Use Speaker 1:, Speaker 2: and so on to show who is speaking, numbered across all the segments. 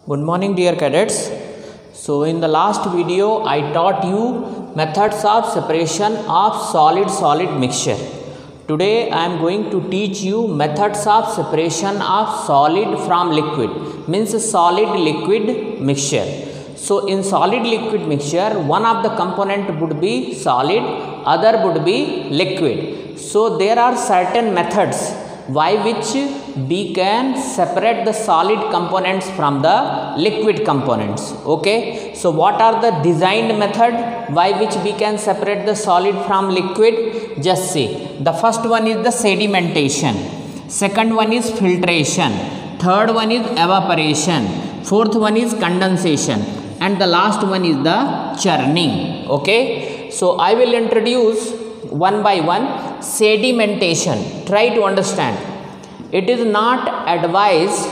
Speaker 1: Good morning dear cadets. So in the last video I taught you methods of separation of solid mixture. Today I am going to teach you methods of separation of solid from liquid, means solid liquid mixture. So in solid liquid mixture one of the component would be solid, other would be liquid. So there are certain methods by which we can separate the solid components from the liquid components. Okay, so what are the designed method by which we can separate the solid from liquid? Just see, the first one is the sedimentation, second one is filtration, third one is evaporation, fourth one is condensation, and the last one is the churning. Okay, so I will introduce one by one. Sedimentation, try to understand. It is not advised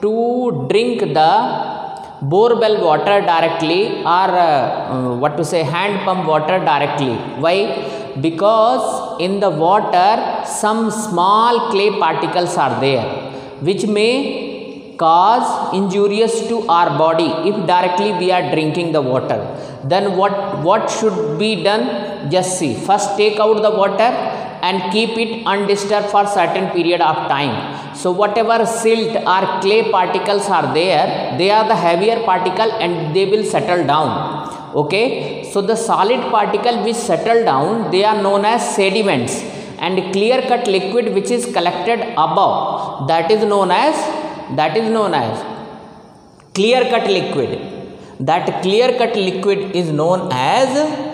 Speaker 1: to drink the borewell water directly or hand pump water directly. Why? Because in the water some small clay particles are there which may cause injurious to our body if directly we are drinking the water. Then what should be done? Just see, first take out the water and keep it undisturbed for certain period of time. So whatever silt or clay particles are there, they are the heavier particle and they will settle down. Okay, so the solid particle which settle down, they are known as sediments, and clear cut liquid which is collected above, that is known as clear cut liquid. That clear cut liquid is known as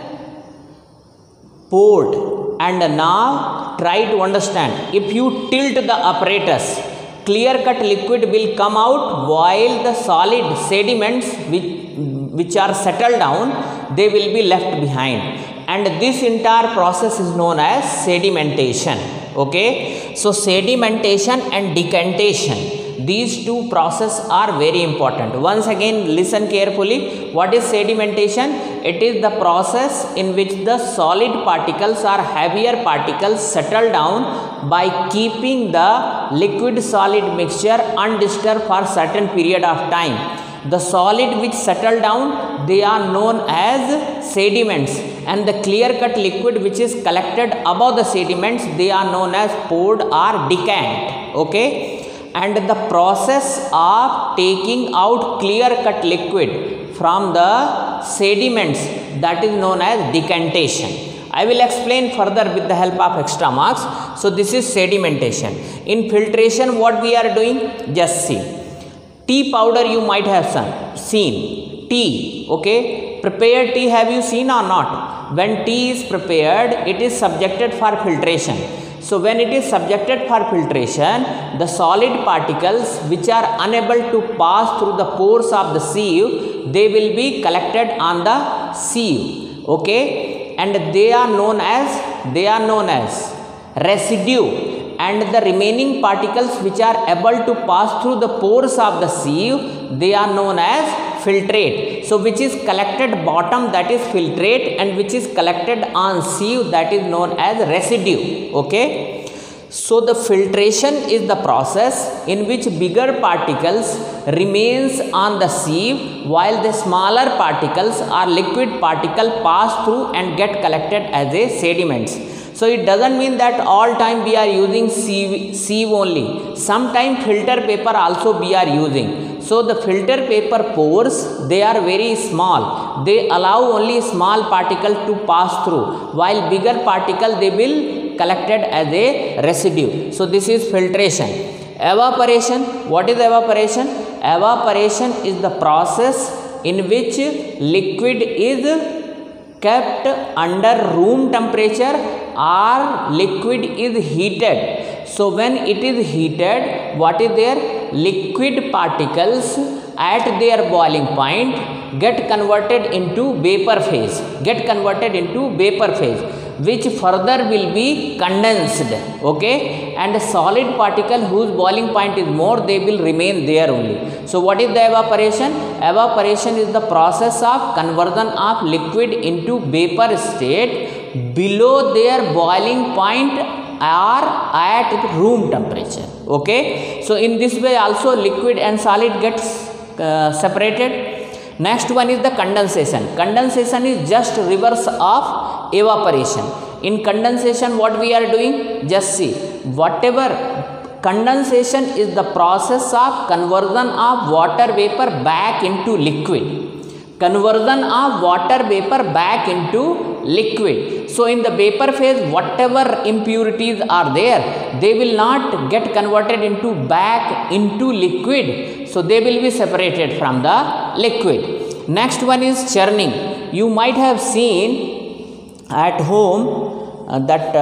Speaker 1: poured. And now try to understand, if you tilt the apparatus, clear cut liquid will come out, while the solid sediments which are settled down, they will be left behind, and this entire process is known as sedimentation. Okay, so sedimentation and decantation, these two processes are very important. Once again listen carefully. What is sedimentation? It is the process in which the solid particles or heavier particles settle down by keeping the liquid solid mixture undisturbed for certain period of time. The solid which settle down, they are known as sediments, and the clear cut liquid which is collected above the sediments, they are known as poured or decant. Okay, and the process of taking out clear cut liquid from the sediments, that is known as decantation. I will explain further with the help of extra marks. So this is sedimentation. In filtration what we are doing? Just see, tea powder you might have seen. Tea, okay, prepared tea have you seen or not? When tea is prepared, it is subjected for filtration. So when it is subjected for filtration, the solid particles which are unable to pass through the pores of the sieve, they will be collected on the sieve. Okay, and they are known as residue. And the remaining particles which are able to pass through the pores of the sieve, they are known as filtrate. So which is collected bottom, that is filtrate, and which is collected on sieve, that is known as residue. Okay, so the filtration is the process in which bigger particles remains on the sieve while the smaller particles or liquid particle pass through and get collected as a sediments. So it doesn't mean that all time we are using sieve only. Sometime filter paper also we are using. So the filter paper pores, they are very small. They allow only small particle to pass through, while bigger particle they will collected as a residue. So this is filtration. Evaporation. What is evaporation? Evaporation is the process in which liquid is kept under room temperature or liquid is heated. So when it is heated, what is there? Liquid particles at their boiling point get converted into vapor phase, which further will be condensed. Okay, and a solid particle whose boiling point is more, they will remain there only. So what is the evaporation? Evaporation is the process of conversion of liquid into vapor state below their boiling point or at room temperature. Okay, so in this way also liquid and solid gets separated. Next one is the condensation. Condensation is just reverse of evaporation. In condensation, what we are doing? Just see, whatever condensation is the process of conversion of water vapor back into liquid. Conversion of water vapor back into liquid. So in the vapor phase, whatever impurities are there, they will not get converted into back into liquid. So they will be separated from the liquid. Next one is churning. You might have seen at home that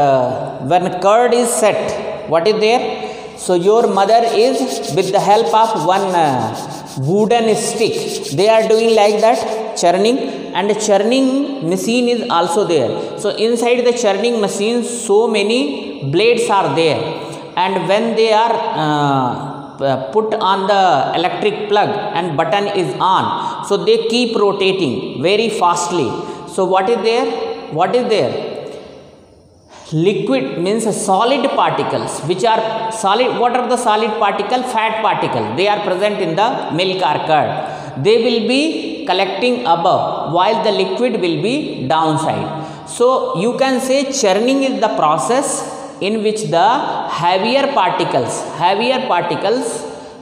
Speaker 1: when curd is set, what is there? So your mother is with the help of one wooden stick, they are doing like that churning, and the churning machine is also there. So inside the churning machine, so many blades are there, and when they are put on the electric plug and button is on, so they keep rotating very fastly. So what is there? What is there? Liquid means solid particles, which are solid. What are the solid particle? Fat particle. They are present in the milk or curd. They will be collecting above, while the liquid will be downside. So you can say churning is the process in which the heavier particles,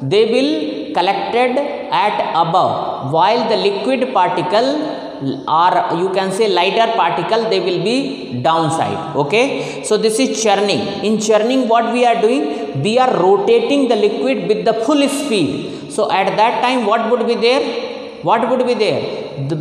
Speaker 1: they will collected at above, while the liquid particle, or you can say lighter particle, they will be downside. Okay, so this is churning. In churning, what we are doing? We are rotating the liquid with the full speed. So at that time, what would be there? What would be there?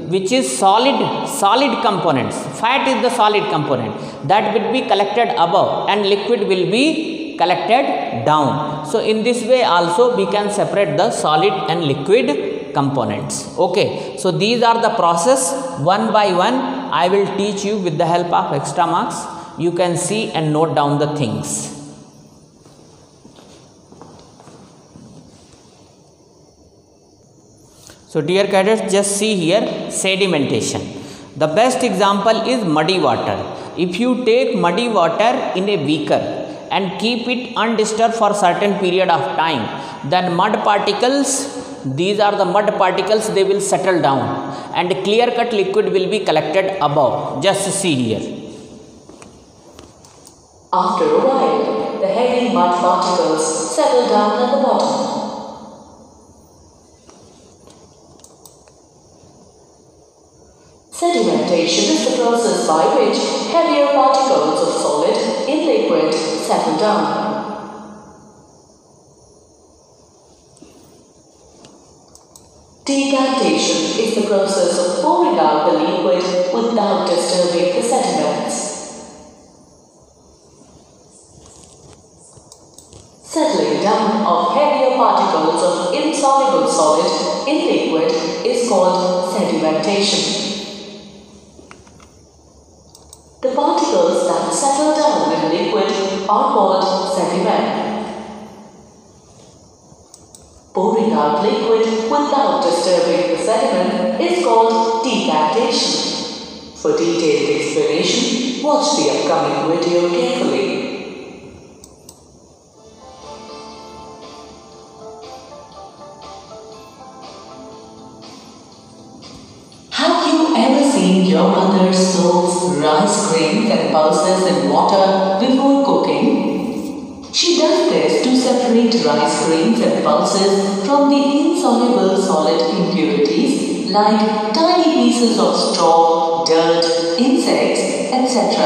Speaker 1: Which is solid components. Fat is the solid component that will be collected above, and liquid will be collected down. So in this way also we can separate the solid and liquid components. Okay, so these are the process. One by one I will teach you with the help of extra marks. You can see and note down the things. So dear cadets, just see here sedimentation. The best example is muddy water. If you take muddy water in a beaker and keep it undisturbed for certain period of time, then mud particles, these are the mud particles, they will settle down and clear cut liquid will be collected above. Just see here.
Speaker 2: After a while, the heavy mud particles settle down at the bottom. Sedimentation is the process by which heavier particles of solid in liquid settle down. Decantation is the process of pouring out the liquid without disturbing the sediments. Settling down of heavier particles of insoluble solid in liquid is called sedimentation. The particles that settle down in liquid are called sediment. Pouring out liquid without disturbing the sediment is called decantation. For detailed explanation, watch the upcoming video carefully. Have you ever seen your mother soaks rice grains and pulses in water before cooking? She does this to separate rice grains and pulses from the insoluble solid impurities like tiny pieces of straw, dirt, insects, etc.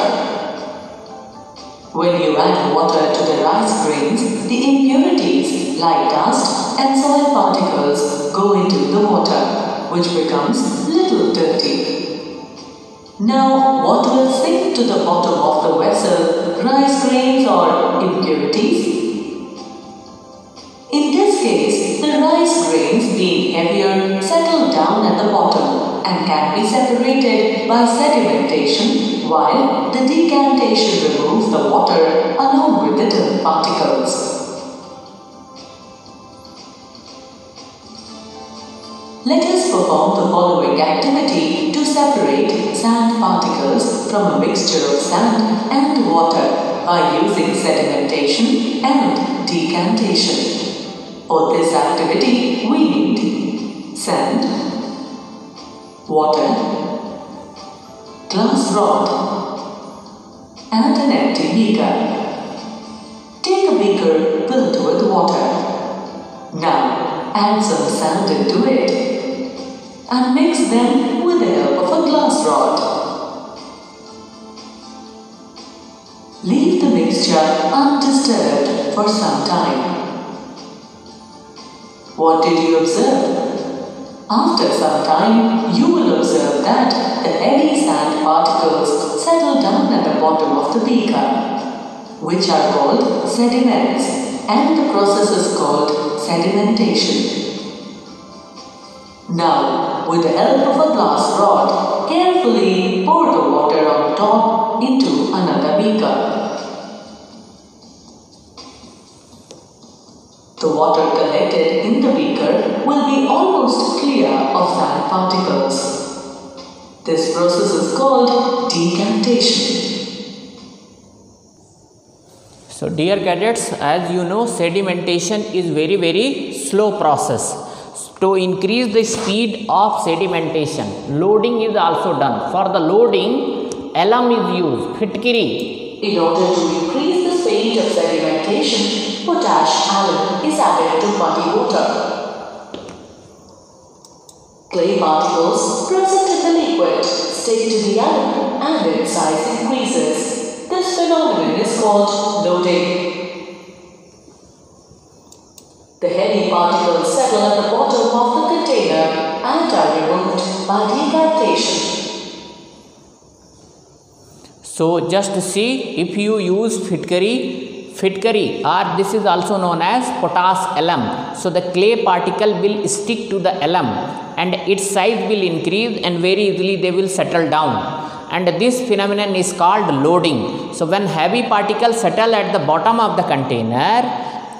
Speaker 2: When you add water to the rice grains, the impurities like dust and soil particles go into the water, which becomes little dirty. Now, what will sink to the bottom of the vessel, rice grains or impurities? In this case, the rice grains, being heavier, settle down at the bottom and can be separated by sedimentation, while the decantation removes the water along with the dirt particles. Let us perform the following activity to separate sand particles from a mixture of sand and water by using sedimentation and decantation. For this activity, we need sand, water, glass rod, and an empty beaker. Take a beaker filled with water. Now add some sand into it and mix them with the help of a glass rod. Leave the mixture undisturbed for some time. What did you observe? After some time, you will observe that the heavy sand particles settle down at the bottom of the beaker, which are called sediments, and the process is called sedimentation. Now, with the help of a glass rod, carefully pour the water on top into another beaker. The water collected in the beaker will be almost clear of sand particles. This process is called decantation.
Speaker 1: So dear cadets, as you know, sedimentation is very slow process. To increase the speed of sedimentation, loading is also done. For the loading, alum is used, fitkiri.
Speaker 2: In order to increase the speed of sedimentation, potash alum is added to muddy water. Clay particles present in the liquid stick to the alum and its size increases. This phenomenon is called loading. The heavy particles settle at the bottom of the container and are removed by decantation.
Speaker 1: So just see, if you use fitkari or this is also known as potash alum, so the clay particle will stick to the alum and its size will increase and very easily they will settle down, and this phenomenon is called loading. So when heavy particles settle at the bottom of the container,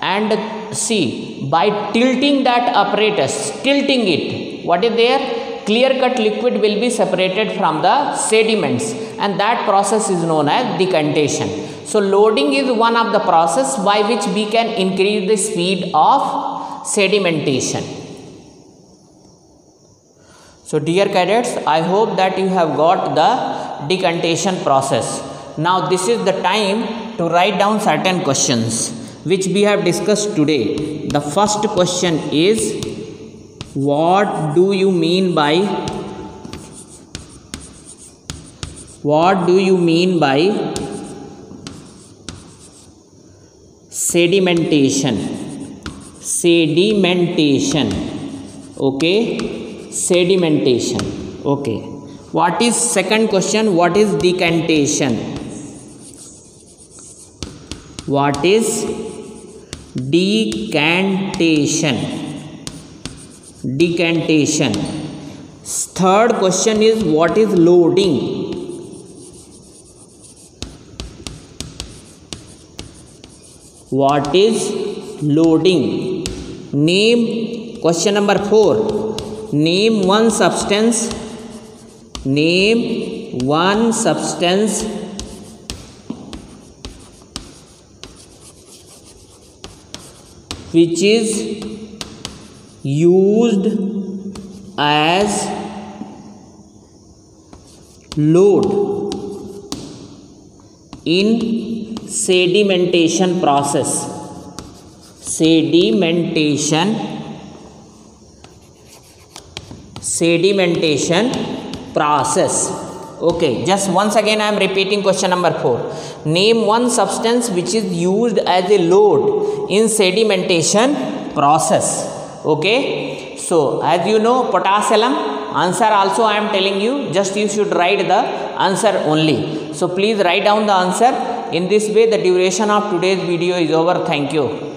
Speaker 1: and see, by tilting that apparatus, tilting it, what is there? Clear cut liquid will be separated from the sediments, and that process is known as decantation. So loading is one of the process by which we can increase the speed of sedimentation. So dear cadets, I hope that you have got the decantation process. Now this is the time to write down certain questions which we have discussed today. The first question is, what do you mean by sedimentation? Okay, sedimentation. Okay, what is second question? What is decantation? What is decantation? Third question is, what is loading? What is loading? Name, question number 4, name one substance which is used as load in sedimentation process. Sedimentation process. Okay, just once again I am repeating question number 4. Name one substance which is used as a load in sedimentation process. Okay, so as you know, potash alum, answer also I am telling you, just you should write the answer only. So please write down the answer. In this way the duration of today's video is over. Thank you.